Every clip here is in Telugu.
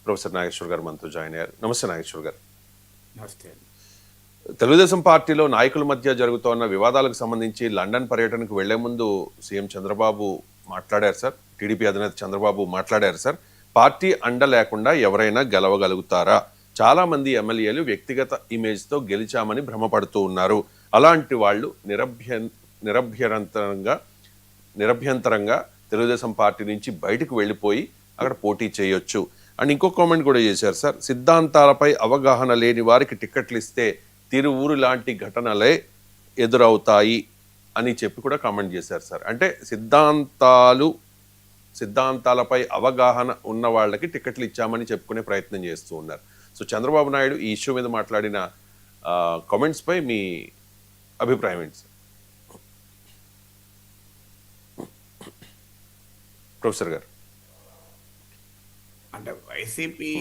ప్రొఫెసర్ నాగేశ్వర్ గారు మనతో జాయిన్ అయ్యారు. నమస్తే నాగేశ్వర్ గారు. నమస్తే. తెలుగుదేశం పార్టీలో నాయకుల మధ్య జరుగుతున్న వివాదాలకు సంబంధించి లండన్ పర్యటనకు వెళ్లే ముందు సీఎం చంద్రబాబు మాట్లాడారు సార్. టీడీపీ అధినేత చంద్రబాబు మాట్లాడారు సార్. పార్టీ అండ లేకుండా ఎవరైనా గెలవగలుగుతారా? చాలా మంది ఎమ్మెల్యేలు వ్యక్తిగత ఇమేజ్తో గెలిచామని భ్రమపడుతూ ఉన్నారు. అలాంటి వాళ్ళు నిరభ్యంతరంగా తెలుగుదేశం పార్టీ నుంచి బయటకు వెళ్ళిపోయి అక్కడ పోటీ చేయొచ్చు అండ్ ఇంకో కామెంట్ కూడా చేశారు సార్. సిద్ధాంతాలపై అవగాహన లేని వారికి టికెట్లు ఇస్తే తిరువూరు లాంటి ఘటనలే ఎదురవుతాయి అని చెప్పి కూడా కామెంట్ చేశారు సార్. అంటే సిద్ధాంతాలపై అవగాహన ఉన్న వాళ్ళకి టికెట్లు ఇచ్చామని చెప్పుకునే ప్రయత్నం చేస్తూ ఉన్నారు. సో చంద్రబాబు నాయుడు ఈ ఇష్యూ మీద మాట్లాడిన కామెంట్స్ పై మీ అభిప్రాయం ఏంటి సార్? ప్రొఫెసర్ గారు. అంటే వైసీపీ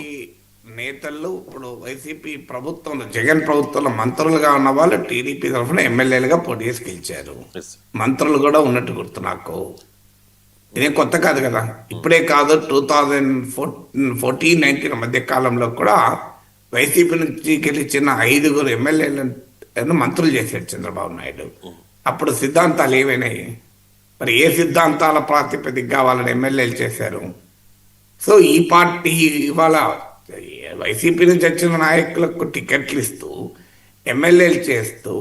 నేతలు ఇప్పుడు వైసీపీ ప్రభుత్వంలో జగన్ ప్రభుత్వంలో మంత్రులుగా ఉన్న వాళ్ళు టీడీపీ తరఫున ఎమ్మెల్యేలుగా పోటీ చేసి గెలిచారు. మంత్రులు కూడా ఉన్నట్టు గుర్తు నాకు. ఇదే కొత్త కాదు కదా, ఇప్పుడే కాదు 2014-19 మధ్య కాలంలో కూడా వైసీపీ నుంచి గెలిచిన 5 ఎమ్మెల్యేలను మంత్రులు చేశాడు చంద్రబాబు నాయుడు. అప్పుడు సిద్ధాంతాలు ఏమైనాయి? మరి ఏ సిద్ధాంతాల ప్రాతిపదికగా వాళ్ళని ఎమ్మెల్యేలు చేశారు? సో ఈ పార్టీ ఇవాళ వైసీపీ నుంచి వచ్చిన నాయకులకు టికెట్లు ఇస్తూ ఎమ్మెల్యేలు చేస్తూ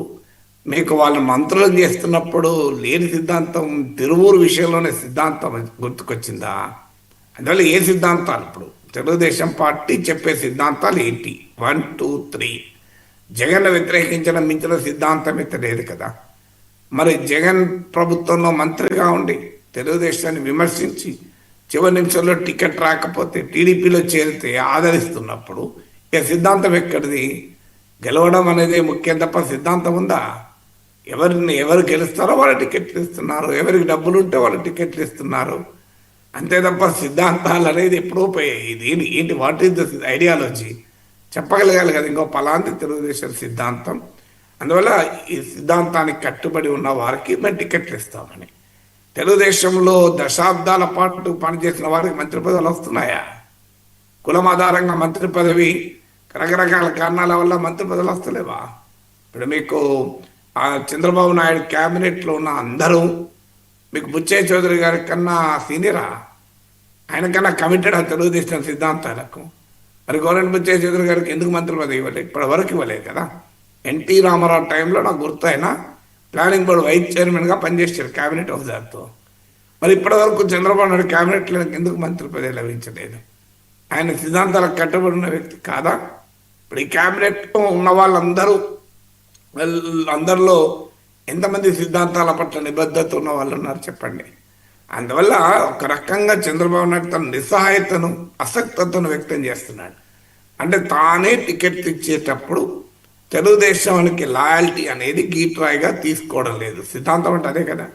మీకు వాళ్ళు మంత్రులను చేస్తున్నప్పుడు లేని సిద్ధాంతం తిరువూరు విషయంలోనే సిద్ధాంతం గుర్తుకొచ్చిందా? అందువల్ల ఏ సిద్ధాంతాలు ఇప్పుడు తెలుగుదేశం పార్టీ చెప్పే సిద్ధాంతాలు ఏంటి? 1, 2, 3 జగన్ వ్యతిరేకించడం మించిన సిద్ధాంతం అయితే లేదు కదా. మరి జగన్ ప్రభుత్వంలో మంత్రిగా ఉండి తెలుగుదేశాన్ని విమర్శించి చివరి నిమిషంలో టికెట్ రాకపోతే టీడీపీలో చేరితే ఆదరిస్తున్నప్పుడు ఇక సిద్ధాంతం ఎక్కడిది? గెలవడం అనేది ముఖ్యం తప్ప సిద్ధాంతం ఉందా? ఎవరు గెలుస్తారో వాళ్ళు టికెట్లు ఇస్తున్నారు, ఎవరికి డబ్బులు ఉంటే వాళ్ళు టికెట్లు ఇస్తున్నారు. అంతే తప్ప సిద్ధాంతాలు అనేది ఎప్పుడూ పోయాయి. ఇది ఏంటి? What is the ideology? చెప్పగలగాలి కదా ఇంకో పలాంటి తెలుగుదేశం సిద్ధాంతం. అందువల్ల ఈ సిద్ధాంతానికి కట్టుబడి ఉన్న వారికి మేము టికెట్లు ఇస్తామని. తెలుగుదేశంలో దశాబ్దాల పాటు పనిచేసిన వారికి మంత్రి పదవులు వస్తున్నాయా? కులం ఆధారంగా మంత్రి పదవి రకరకాల కారణాల వల్ల మంత్రి పదవులు వస్తలేవా? ఇప్పుడు మీకు చంద్రబాబు నాయుడు క్యాబినెట్లో ఉన్న అందరూ మీకు బుచ్చయ్య చౌదరి గారి కన్నా సీనియరా? ఆయన కన్నా కమిటెడ్ ఆ తెలుగుదేశం సిద్ధాంతాలకు. మరి గవర్నమెంట్ బుచ్చయ్య చౌదరి గారికి ఎందుకు మంత్రి పదవి ఇవ్వలేదు? ఇప్పటి వరకు ఇవ్వలేదు కదా. ఎన్టీ రామారావు టైంలో నాకు గుర్తు అయినా ప్లానింగ్ బోర్డు వైస్ చైర్మన్గా పనిచేశారు క్యాబినెట్ హోదాతో. మరి ఇప్పటివరకు చంద్రబాబు నాయుడు క్యాబినెట్లో ఎందుకు మంత్రి పదవి లభించలేదు? ఆయన సిద్ధాంతాలకు కట్టుబడి ఉన్న వ్యక్తి కాదా? ఇప్పుడు ఈ క్యాబినెట్లో ఉన్న అందరిలో ఎంతమంది సిద్ధాంతాల పట్ల నిబద్ధత ఉన్న వాళ్ళు ఉన్నారు చెప్పండి. అందువల్ల ఒక రకంగా చంద్రబాబు నాయుడు తన నిస్సహాయతను అసక్తతను వ్యక్తం చేస్తున్నాడు. అంటే తానే టికెట్ ఇచ్చేటప్పుడు తెలుగుదేశానికి లాయల్టీ అనేది గీట్రాయిగా తీసుకోవడం లేదు. సిద్ధాంతం అంటే అదే కదా.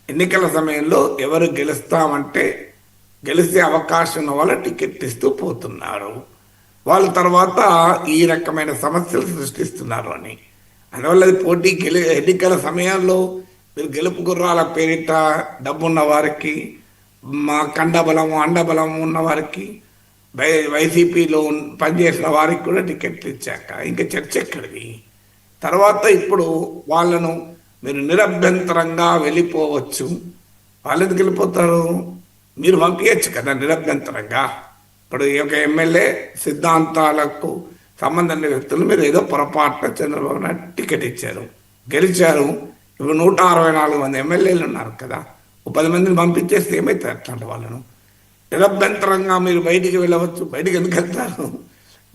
ఎన్నికల సమయంలో ఎవరు గెలుస్తామంటే గెలిచే అవకాశం ఉన్న వాళ్ళు టికెట్ ఇస్తూ పోతున్నారు. వాళ్ళ తర్వాత ఈ రకమైన సమస్యలు సృష్టిస్తున్నారు అని. అందువల్ల అది ఎన్నికల సమయంలో మీరు గెలుపు గుర్రాల పేరిట డబ్బున్న వారికి, మా కండబలము అండబలము ఉన్న వారికి, వైసీపీలో పనిచేసిన వారికి కూడా టికెట్లు ఇచ్చాక ఇంకా చర్చ ఎక్కడిది? తర్వాత ఇప్పుడు వాళ్ళను మీరు నిరభ్యంతరంగా వెళ్ళిపోవచ్చు. వాళ్ళు ఎందుకు వెళ్ళిపోతారు? మీరు పంపించచ్చు కదా నిరభ్యంతరంగా. ఇప్పుడు ఈ యొక్క ఎమ్మెల్యే సిద్ధాంతాలకు సంబంధం లేని వ్యక్తులు మీరు ఏదో పొరపాటున చంద్రబాబు నాయుడు టికెట్ ఇచ్చారు, గెలిచారు. ఇప్పుడు 164 మంది ఎమ్మెల్యేలు ఉన్నారు కదా. 10 మందిని పంపించేస్తే ఏమవుతారు? అట్లాంటి వాళ్ళను నిరభ్యంతరంగా మీరు బయటికి వెళ్ళవచ్చు. బయటికి ఎందుకు వెళ్తారు?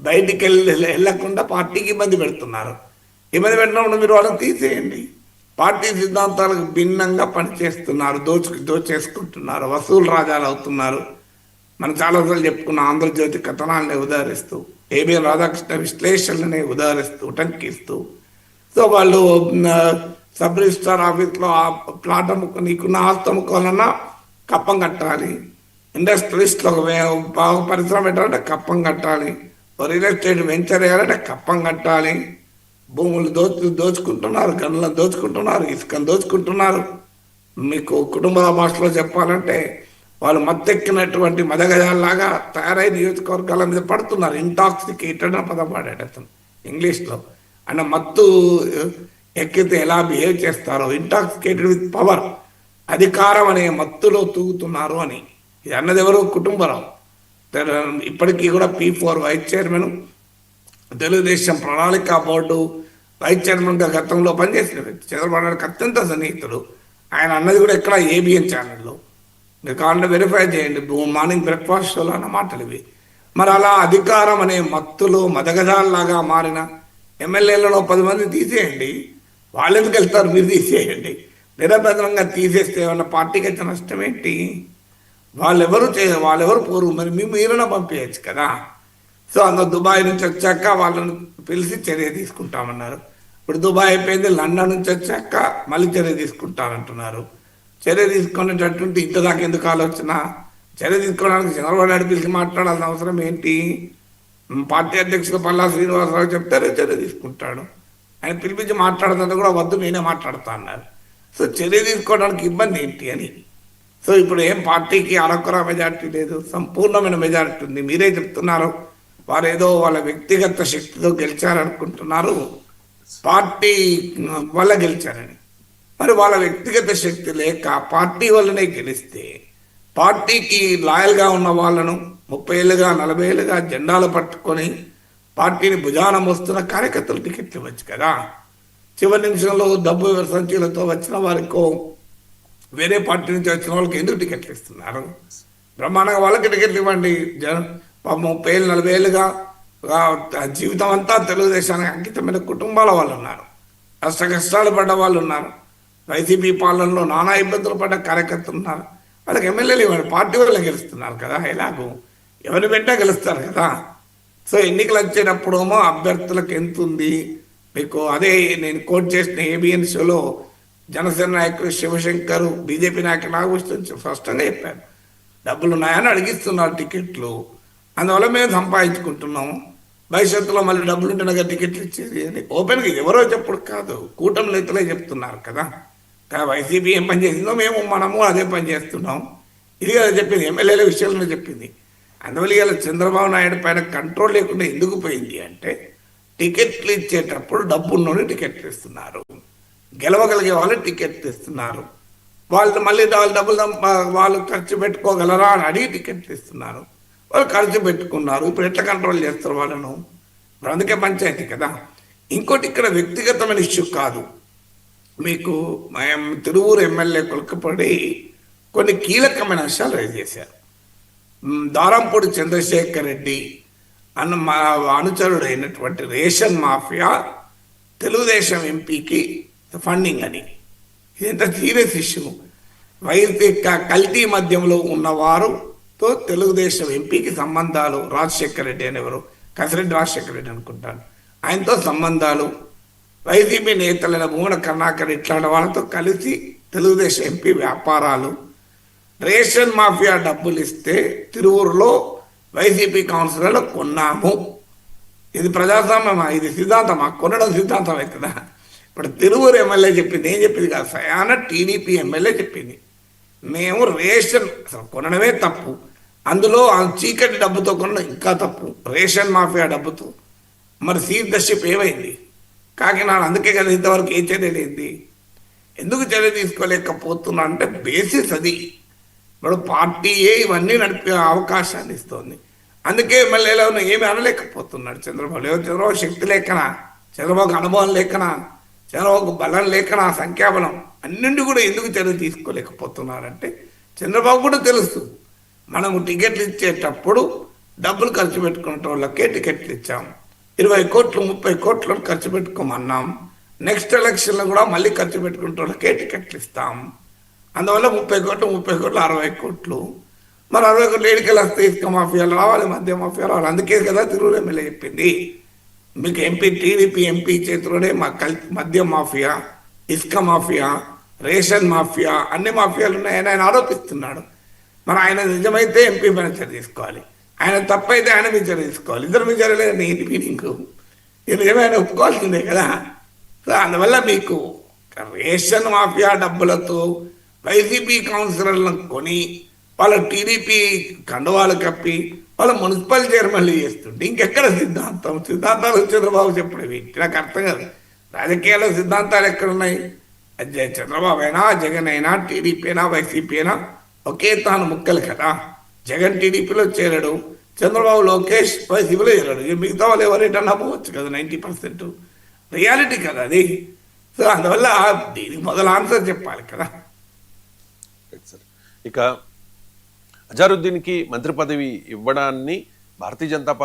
బయటికి వెళ్ళకుండా పార్టీకి ఇబ్బంది పెడుతున్నారు. ఇబ్బంది పెట్టినప్పుడు మీరు వాళ్ళని తీసేయండి. పార్టీ సిద్ధాంతాలకు భిన్నంగా పనిచేస్తున్నారు, దోచేసుకుంటున్నారు, వసూలు రాజాలు అవుతున్నారు. మనం చాలాసార్లు చెప్పుకున్న ఆంధ్రజ్యోతి కథనాలని ఉదాహరిస్తూ, ఏబిఎన్ రాధాకృష్ణ విశ్లేషణలని ఉదాహరిస్తూ టంకిస్తూ, సో వాళ్ళు సబ్ రిజిస్ట్రార్ ఆఫీస్లో ఆ ప్లాట్ నీకున్న ఆస్తి అమ్ముకోవాలన్నా కప్పం కట్టాలి. ఇండస్ట్రియలిస్ట్లో బాగా పరిశ్రమ పెట్టాలంటే కప్పం కట్టాలి. రియల్ ఎస్టేట్ వెంచర్ వేయాలంటే కప్పం కట్టాలి. భూములు దోచుకుంటున్నారు, గనులను దోచుకుంటున్నారు, ఇసుకను దోచుకుంటున్నారు. మీకు కుటుంబ భాషలో చెప్పాలంటే వాళ్ళు మత్తెక్కినటువంటి మదగజాల్లాగా తయారై నియోజకవర్గాల మీద పడుతున్నారు. ఇంటాక్సికేటెడ్ అని పదం వాడాడు అతను ఇంగ్లీష్లో. అంటే మత్తు ఎక్కితే ఎలా బిహేవ్ చేస్తారో, ఇంటాక్సికేటెడ్ విత్ పవర్, అధికారం అనే మత్తులో తూగుతున్నారు అని. ఇది అన్నది ఎవరు? కుటుంబరావు. ఇప్పటికీ కూడా P4 వైస్ చైర్మన్, తెలుగుదేశం ప్రణాళిక బోర్డు వైస్ చైర్మన్గా గతంలో పనిచేసిన వ్యక్తి, చంద్రబాబు నాయుడుకి అత్యంత సన్నిహితుడు. ఆయన అన్నది కూడా ఎక్కడ ABN ఛానల్లో, మీరు కావాలంటే వెరిఫై చేయండి, మార్నింగ్ బ్రేక్ఫాస్ట్ షోలో అన్న మాటలు ఇవి. మరి అలా అధికారం అనే మత్తులో మదగజాల్లాగా మారిన ఎమ్మెల్యేలలో 10 మంది తీసేయండి, వాళ్ళు ఎందుకు వెళ్తారు? మీరు తీసేయండి. నిరభద్రంగా తీసేస్తే ఏమన్నా పార్టీకి అయితే నష్టం ఏంటి? వాళ్ళెవరు పోరు, మరి మీరైనా పంపించచ్చు కదా. సో అందులో దుబాయ్ నుంచి వచ్చాక వాళ్ళని పిలిచి చర్య తీసుకుంటామన్నారు. ఇప్పుడు దుబాయ్ అయిపోయింది, లండన్ నుంచి వచ్చాక మళ్ళీ చర్య తీసుకుంటానంటున్నారు. చర్య తీసుకునేటటువంటి ఇంతదాకా ఎందుకు ఆలోచన? చర్య తీసుకోవడానికి చంద్రబాబు నాయుడు పిలిచి మాట్లాడాల్సిన అవసరం ఏంటి? పార్టీ అధ్యక్షుడు పల్లా శ్రీనివాసరావు చెప్తారే చర్య తీసుకుంటాడు. ఆయన పిలిపించి మాట్లాడుతుంటే కూడా వద్దు నేనే మాట్లాడుతా అన్నారు. సో చర్య తీసుకోవడానికి ఇబ్బంది ఏంటి అని. సో ఇప్పుడు ఏం పార్టీకి అరకొర మెజార్టీ లేదు, సంపూర్ణమైన మెజార్టీ ఉంది. మీరే చెప్తున్నారు వారు ఏదో వాళ్ళ వ్యక్తిగత శక్తితో గెలిచారనుకుంటున్నారు, పార్టీ వల్ల గెలిచారని. మరి వాళ్ళ వ్యక్తిగత శక్తి లేక పార్టీ వల్లనే గెలిస్తే, పార్టీకి లాయల్గా ఉన్న వాళ్ళను 30 ఏళ్ళుగా 40 ఏళ్ళుగా జెండాలు పట్టుకొని పార్టీని భుజాన మోస్తున్న కార్యకర్తలు టికెట్లు ఇవ్వచ్చు కదా. చివరి నిమిషంలో డబ్బు సంచులతో వచ్చిన వారికో వేరే పార్టీ నుంచి వచ్చిన వాళ్ళకి ఎందుకు టికెట్లు ఇస్తున్నారు? బ్రహ్మాండంగా వాళ్ళకి టికెట్లు ఇవ్వండి. 30 ఏళ్ళు 40 ఏళ్ళుగా జీవితం అంతా తెలుగుదేశానికి అంకితమైన కుటుంబాల వాళ్ళు ఉన్నారు, కష్టాలు పడ్డ వాళ్ళు ఉన్నారు, వైసీపీ పాలనలో నానా ఇబ్బందులు పడ్డ కార్యకర్తలు ఉన్నారు. వాళ్ళకి ఎమ్మెల్యేలు ఇవ్వండి, పార్టీ వాళ్ళు గెలుస్తున్నారు కదా. ఎలాగో ఎవరిని పెట్టా గెలుస్తారు కదా. సో ఎన్నికలు వచ్చేటప్పుడేమో అభ్యర్థులకు ఎంత ఉంది మీకు, అదే నేను కోట్ చేసిన ABN షోలో జనసేన నాయకుడు శివశంకర్, బీజేపీ నాయకుడు నాగభూషణ్ స్పష్టంగా చెప్పారు, డబ్బులు ఉన్నాయని అడిగిస్తున్నారు టికెట్లు, అందువల్ల మేము సంపాదించుకుంటున్నాము, భవిష్యత్తులో మళ్ళీ డబ్బులు ఉంటే టికెట్లు ఇచ్చేది అని ఓపెన్గా ఎవరో చెప్పుడు కాదు, కూటమి నేతలే చెప్తున్నారు కదా. వైసీపీ ఏం పని చేసిందో మనము అదే పని చేస్తున్నాం. ఇది కదా చెప్పింది, ఎమ్మెల్యేల విషయంలో చెప్పింది. అందువల్ల ఇలా చంద్రబాబు నాయుడు పైన కంట్రోల్ లేకుండా ఎందుకు పోయింది అంటే, టికెట్లు ఇచ్చేటప్పుడు డబ్బున్నోని టికెట్లు ఇస్తున్నారు, గెలవగలిగే వాళ్ళు టికెట్లు ఇస్తున్నారు, వాళ్ళు మళ్ళీ డబ్బులు వాళ్ళు ఖర్చు పెట్టుకోగలరా అని అడిగి టికెట్లు ఇస్తున్నారు. వాళ్ళు ఖర్చు పెట్టుకున్నారు, ఇప్పుడు ఎట్లా కంట్రోల్ చేస్తారు వాళ్ళను? ఇప్పుడు అందుకే పంచాయతీ కదా. ఇంకోటి ఇక్కడ వ్యక్తిగతమైన ఇష్యూ కాదు, మీకు తిరువూరు ఎమ్మెల్యే కొలకపడి కొన్ని కీలకమైన అంశాలు రైజ్ చేశారు. దారంపూడి చంద్రశేఖర్ రెడ్డి అన్న మా అనుచరుడు అయినటువంటి రేషన్ మాఫియా తెలుగుదేశం ఎంపీకి ఫండింగ్ అని, ఇది ఎంత సీరియస్ ఇష్యూ. కల్తీ మద్యంలో ఉన్నవారుతో తెలుగుదేశం ఎంపీకి సంబంధాలు, రాజశేఖర్ రెడ్డి అనేవారు, కసిరెడ్డి రాజశేఖర్ రెడ్డి అనుకుంటాను, ఆయనతో సంబంధాలు, వైసీపీ నేతలైన భూమన కరుణాకర్ ఇట్లాంటి వాళ్ళతో కలిసి తెలుగుదేశం ఎంపీ వ్యాపారాలు, రేషన్ మాఫియా డబ్బులు ఇస్తే తిరువూరులో వైసీపీ కౌన్సిలర్లు కొన్నాము. ఇది ప్రజాస్వామ్యమా? ఇది సిద్ధాంతమా? కొనడం సిద్ధాంతం అవుతుందా? ఇప్పుడు తిరువూరు ఎమ్మెల్యే చెప్పింది, ఏం చెప్పింది కాదు, సయాన టీడీపీ ఎమ్మెల్యే చెప్పింది, మేము రేషన్ కొనడమే తప్పు, అందులో చీకటి డబ్బుతో కొనడం ఇంకా తప్పు, రేషన్ మాఫియా డబ్బుతో. మరి సీదర్షిప్ ఏమైంది? కాకినాడ అందుకే కదా ఇంతవరకు ఏ చర్య లేదు. ఎందుకు చర్య తీసుకోలేకపోతున్నా అంటే బేసిస్ అది. ఇప్పుడు పార్టీయే ఇవన్నీ నడిపే అవకాశాన్ని ఇస్తుంది. అందుకే ఎమ్మెల్యేలో ఏమి అనలేకపోతున్నాడు చంద్రబాబు. చంద్రబాబు శక్తి లేకనా, చంద్రబాబుకు అనుభవం లేకనా, చంద్రబాబుకు బలం లేకనా, సంఖ్యాబలం అన్నింటి కూడా ఎందుకు చర్య తీసుకోలేకపోతున్నారంటే చంద్రబాబు కూడా తెలుసు, మనము టికెట్లు ఇచ్చేటప్పుడు డబ్బులు ఖర్చు పెట్టుకునే వాళ్ళకే టికెట్లు ఇచ్చాము, 20 కోట్లు 30 కోట్లు ఖర్చు పెట్టుకోమన్నాం, నెక్స్ట్ ఎలక్షన్లో కూడా మళ్ళీ ఖర్చు పెట్టుకునే వాళ్ళకే టికెట్లు ఇస్తాం. అందువల్ల 30 కోట్లు 60 కోట్లు, మరి 60 కోట్లు ఏడికెళ్ళి వస్తే ఇసుక మాఫియాలు రావాలి, మద్య మాఫియా రావాలి. అందుకే కదా తిరువురు ఎమ్మెల్యే చెప్పింది, మీకు టీడీపీ ఎంపీ చేతిలోనే మద్య మాఫియా, ఇసుక మాఫియా, రేషన్ మాఫియా, అన్ని మాఫియాలు ఉన్నాయని ఆయన ఆరోపిస్తున్నాడు. మరి ఆయన నిజమైతే ఎంపీ పైన చర్య తీసుకోవాలి, ఆయన తప్పైతే ఆయన మీద చర్య తీసుకోవాలి. ఇద్దరు మీద చర్య లేదు, ఏంటి మీనింగ్? ఇది నిజమైన ఒప్పుకోవాల్సిందే కదా. సో అందువల్ల మీకు రేషన్ మాఫియా డబ్బులతో వైసీపీ కౌన్సిలర్లను కొని వాళ్ళ టీడీపీ కండువాలు కప్పి వాళ్ళ మున్సిపల్ చైర్మన్లు చేస్తుంటే ఇంకెక్కడ సిద్ధాంతాలు చంద్రబాబు చెప్పడం ఏంటి నాకు అర్థం కాదు. రాజకీయాల్లో సిద్ధాంతాలు ఎక్కడున్నాయి? అది చంద్రబాబు అయినా జగన్ అయినా టీడీపీ అయినా వైసీపీ అయినా ఒకే తాను ముక్కలు కదా. జగన్ టీడీపీలో చేరడు, చంద్రబాబు లోకేష్ వైసీపీలో చేరాడు. మిగతా వాళ్ళు ఎవరైనా పోవచ్చు కదా. 90% రియాలిటీ కదా అది. సో అందువల్ల దీనికి మొదలు ఆన్సర్ చెప్పాలి కదా. ఇక అజారుద్దీన్కి మంత్రి పదవి ఇవ్వడాన్ని భారతీయ జనతా పార్టీ